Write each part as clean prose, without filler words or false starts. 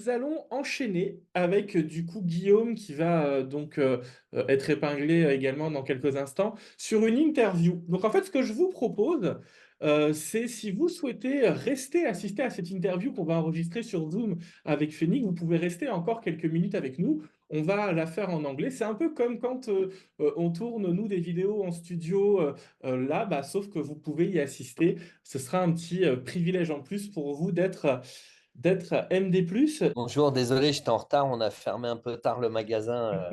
nous allons enchaîner avec du coup Guillaume qui va être épinglé également dans quelques instants sur une interview. Donc en fait, ce que je vous propose, c'est si vous souhaitez rester assister à cette interview qu'on va enregistrer sur Zoom avec Fenik, vous pouvez rester encore quelques minutes avec nous. On va la faire en anglais. C'est un peu comme quand on tourne, nous, des vidéos en studio là, bah, sauf que vous pouvez y assister. Ce sera un petit privilège en plus pour vous d'être MD+. Bonjour, désolé, j'étais en retard. On a fermé un peu tard le magasin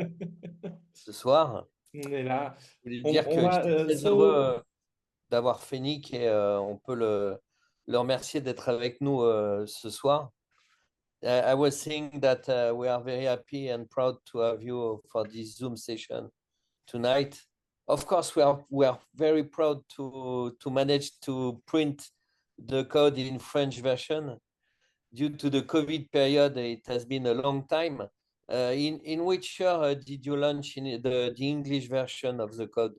ce soir. On est là. Je voulais On, dire on que va, j'étais très heureux d'avoir Fenik et on peut le remercier d'être avec nous ce soir. I was saying that we are very happy and proud to have you for this Zoom session tonight. Of course, we are very proud to manage to print the code in French version. Due to the COVID period, it has been a long time. In which year did you launch in the English version of the code?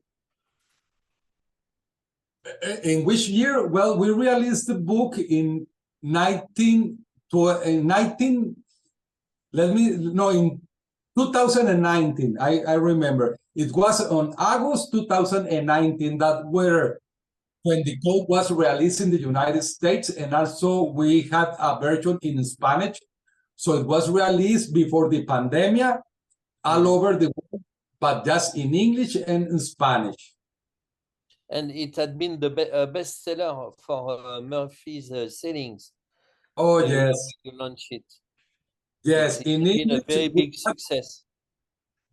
In which year? Well, we released the book in 2019. I remember. It was on August 2019 that were when the code was released in the United States, and also we had a version in Spanish. So it was released before the pandemic all over the world, but just in English and in Spanish. And it had been the bestseller for Murphy's Sellings. Oh, yes. You launched it. Yes, in It's been a English. very big success.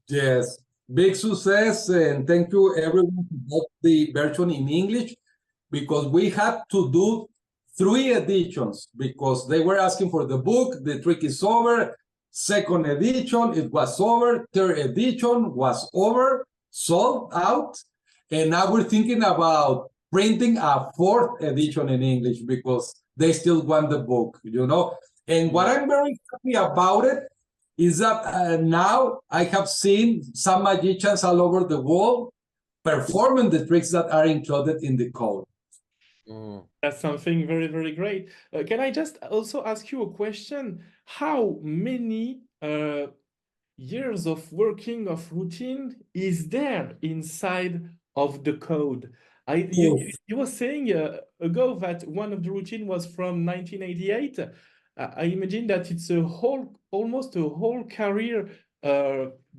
Yes, big success, and thank you everyone who bought the version in English, because we had to do 3 editions because they were asking for the book. The trick is over. Second edition, it was over. Third edition was over, sold out. And now we're thinking about printing a 4th edition in English because they still want the book, you know. And what I'm very happy about it is that now I have seen some magicians all over the world performing the tricks that are included in the code. That's something very, very great. Can I just also ask you a question? How many years of working of routine is there inside of the code? You were saying ago that one of the routine was from 1988. I imagine that it's almost a whole career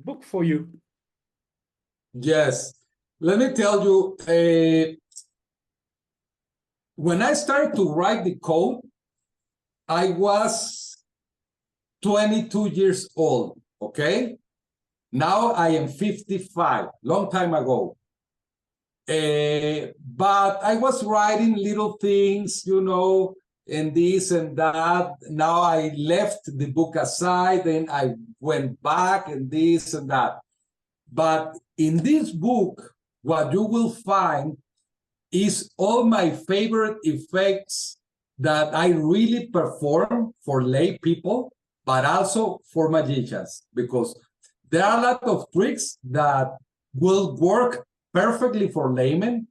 book for you. Yes. Let me tell you, when I started to write the code, I was 22 years old, okay? Now I am 55, long time ago. But I was writing little things, you know, and this and that. Now I left the book aside and I went back and this and that. But in this book, what you will find is all my favorite effects that I really perform for lay people, but also for magicians, because there are a lot of tricks that will work perfectly for laymen,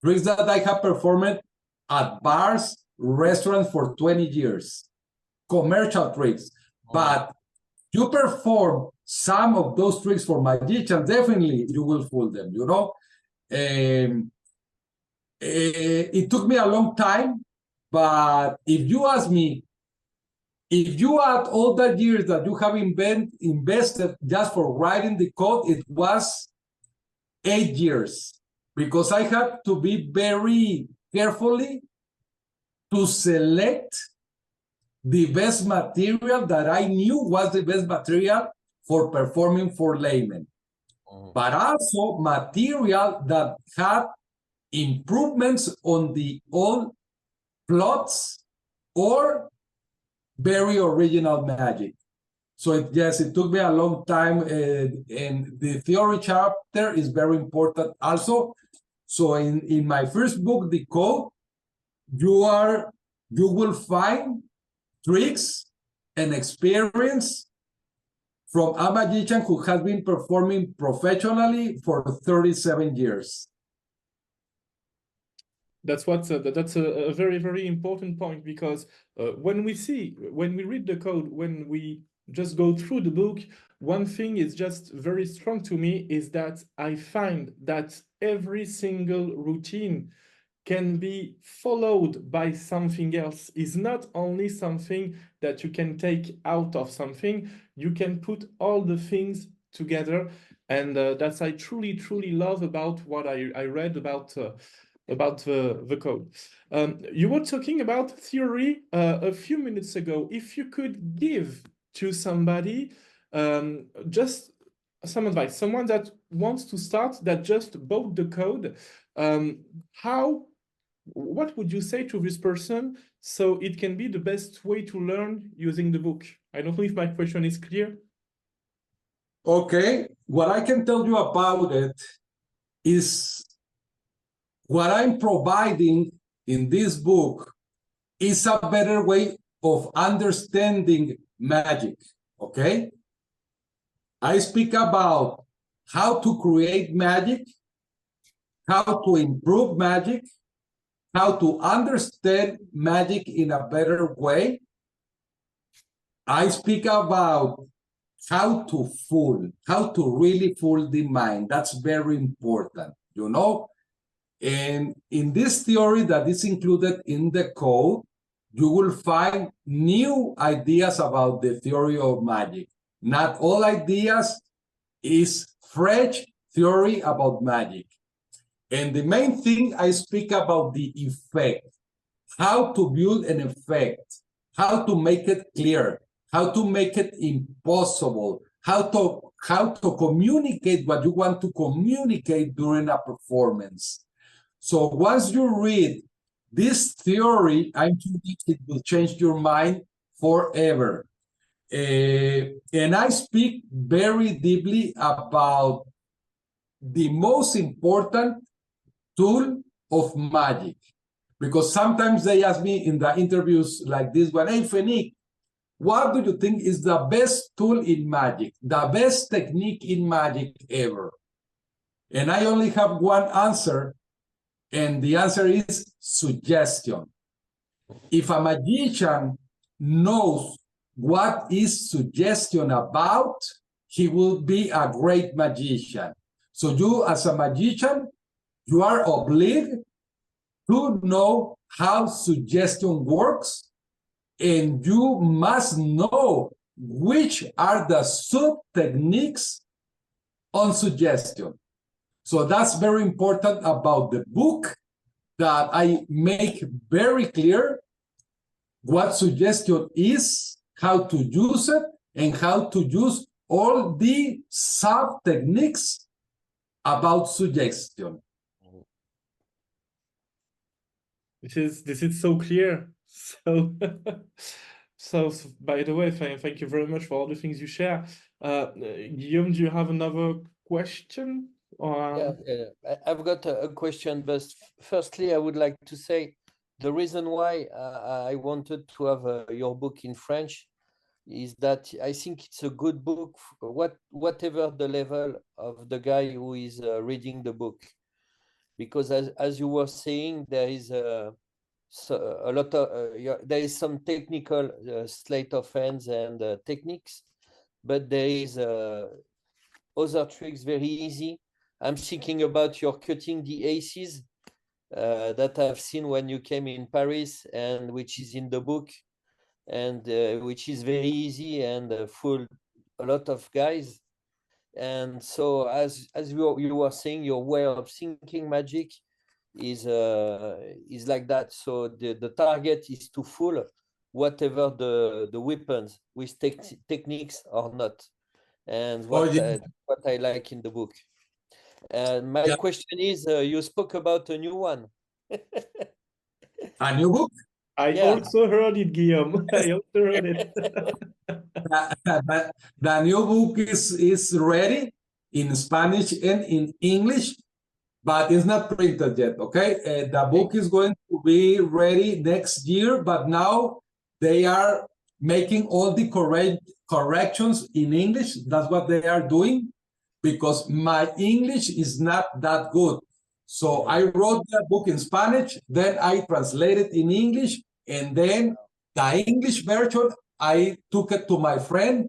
tricks that I have performed at bars, restaurants for 20 years, commercial tricks. But you perform some of those tricks for magicians, definitely you will fool them, you know? It took me a long time, but if you ask me, if you add all the years that you have invested just for writing the code, it was 8 years, because I had to be very carefully to select the best material that I knew was the best material for performing for laymen, but also material that had improvements on the old plots or very original magic. So yes, it took me a long time, and the theory chapter is very important also. So in my first book, The Code, you will find tricks and experience from a magician who has been performing professionally for 37 years. That's a very, very important point, because when we read the code, when we just go through the book, one thing is just very strong to me is that I find that every single routine can be followed by something else. Is not only something that you can take out of something, you can put all the things together. And that's I truly, truly love about what I read about the code. You were talking about theory a few minutes ago. If you could give to somebody just some advice, someone that wants to start, that just bought the code, what would you say to this person so it can be the best way to learn using the book? I don't know if my question is clear. Okay, what I can tell you about it is what I'm providing in this book is a better way of understanding magic, okay? I speak about how to create magic, how to improve magic, how to understand magic in a better way. I speak about how to really fool the mind. That's very important, you know? And in this theory that is included in the code, you will find new ideas about the theory of magic. Not all ideas is fresh theory about magic. And the main thing I speak about the effect, how to build an effect, how to make it clear, how to make it impossible, how to communicate what you want to communicate during a performance. So once you read this theory, I'm convinced it will change your mind forever. And I speak very deeply about the most important tool of magic, because sometimes they ask me in the interviews like this one, hey, Fenik, what do you think is the best tool in magic, the best technique in magic ever? And I only have one answer, and the answer is suggestion. If a magician knows what is suggestion about, he will be a great magician. So you, as a magician, you are obliged to know how suggestion works, and you must know which are the sub-techniques on suggestion. So that's very important about the book, that I make very clear what suggestion is, how to use it, and how to use all the sub-techniques about suggestion. This is so clear. So, so by the way, thank you very much for all the things you share. Guillaume, do you have another question? Or... Yeah, I've got a question, but firstly, I would like to say the reason why I wanted to have your book in French is that I think it's a good book, whatever the level of the guy who is reading the book. Because as you were saying, there is a lot of there is some technical sleight of hands and techniques, but there is other tricks very easy. I'm thinking about your cutting the aces that I've seen when you came in Paris, and which is in the book, and which is very easy and full a lot of guys. And so as you were saying, your way of thinking magic is like that. So the target is to fool whatever the weapons with techniques or not. And what I like in the book. And my question is, you spoke about a new one. A new book? I also heard it, Guillaume. I also heard it. The new book is ready in Spanish and in English, but it's not printed yet, okay? The book is going to be ready next year, but now they are making all the corrections in English. That's what they are doing, because my English is not that good. So I wrote the book in Spanish, then I translated in English, and then the English version, I took it to my friend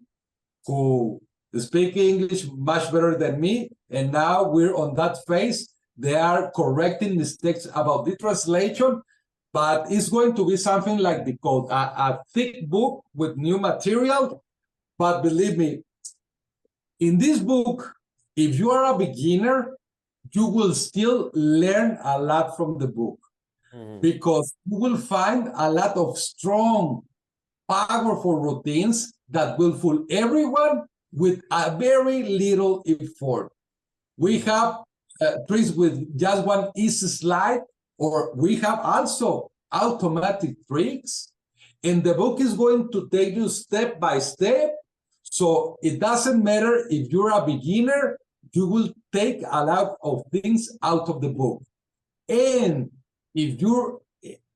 who speak English much better than me, and now we're on that phase. They are correcting mistakes about the translation, but it's going to be something like the code, a thick book with new material. But believe me, in this book, if you are a beginner, you will still learn a lot from the book, because you will find a lot of strong, powerful routines that will fool everyone with a very little effort. We have tricks with just one easy slide, or we have also automatic tricks, and the book is going to take you step by step. So it doesn't matter if you're a beginner, you will take a lot of things out of the book. And if you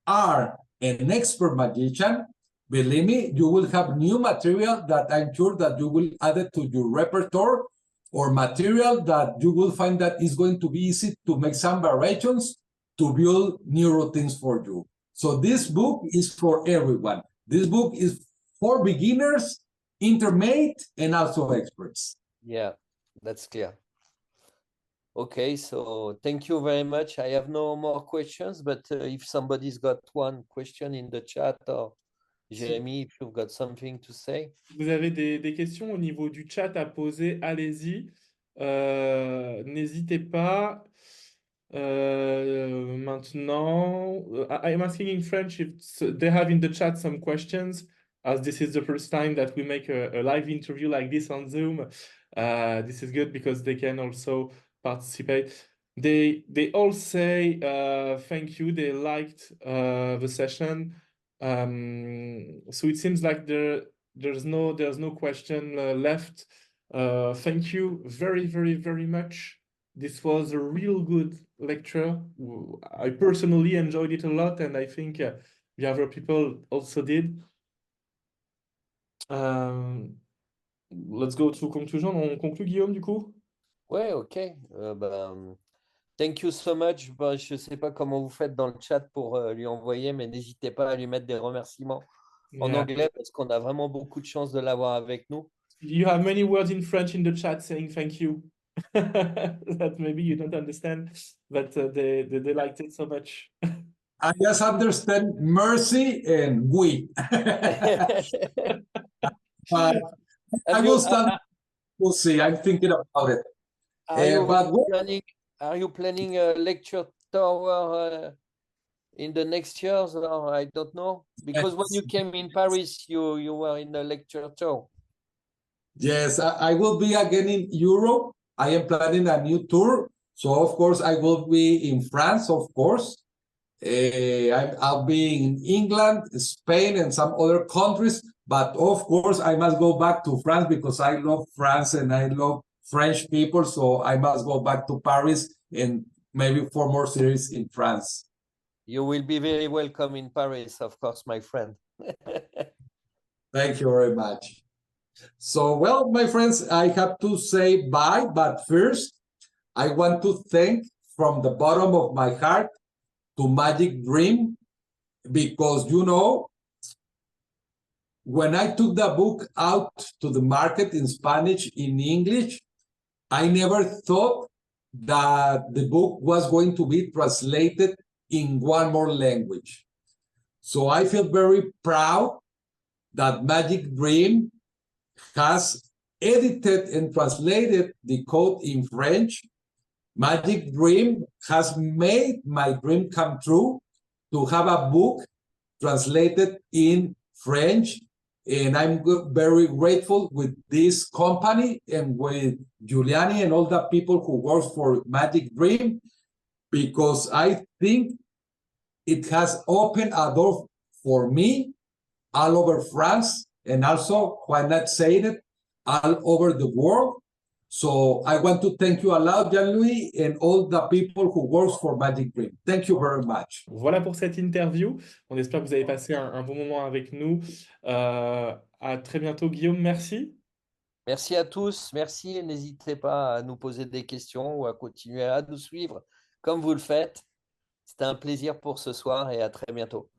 are an expert magician, believe me, you will have new material that I'm sure that you will add it to your repertoire, or material that you will find that is going to be easy to make some variations to build new routines for you. So this book is for everyone. This book is for beginners, intermediate, and also experts. Yeah, that's clear. Okay, so thank you very much. I have no more questions, but if somebody's got one question in the chat, or Jeremy, if you've got something to say. Vous avez des questions au niveau du chat à poser, allez-y. N'hésitez pas. Maintenant, I'm asking in French if they have in the chat some questions, as this is the first time that we make a live interview like this on Zoom. This is good because they can also participate. They all say thank you. They liked the session. So it seems like there's no question left. Thank you very, very, very much. This was a real good lecture. I personally enjoyed it a lot, and I think the other people also did. Let's go to conclusion. On conclut, Guillaume, du coup? Ouais, ok. Thank you so much. Je ne sais pas comment vous faites dans le chat pour lui envoyer, mais n'hésitez pas à lui mettre des remerciements en anglais, parce qu'on a vraiment beaucoup de chance de l'avoir avec nous. You have many words in French in the chat saying thank you. That maybe you don't understand, but they liked it so much. I just understand mercy and we. I will start. We'll see. I'm thinking about it. Are you planning a lecture tour in the next years, or I don't know? Because when you came in Paris, you were in a lecture tour. Yes, I will be again in Europe. I am planning a new tour. So, of course, I will be in France, of course. I'll be in England, Spain, and some other countries. But, of course, I must go back to France because I love France and I love French people. So I must go back to Paris and maybe 4 more series in France. You will be very welcome in Paris, of course, my friend. Thank you very much. So, well, my friends, I have to say bye, but first, I want to thank from the bottom of my heart to Magic Dream, because, you know, when I took the book out to the market in Spanish, in English, I never thought that the book was going to be translated in one more language. So I feel very proud that Magic Dream has edited and translated the code in French. Magic Dream has made my dream come true to have a book translated in French. And I'm very grateful with this company and with Giuliani and all the people who work for Magic Dream, because I think it has opened a door for me all over France, and also, why not say it, all over the world. So I want to thank you a lot, Jean-Louis, and all the people who work for Magic Dream. Thank you very much. Voilà pour cette interview. On espère que vous avez passé un bon moment avec nous. À très bientôt, Guillaume. Merci. Merci à tous. Merci. N'hésitez pas à nous poser des questions ou à continuer à nous suivre comme vous le faites. C'était un plaisir pour ce soir et à très bientôt.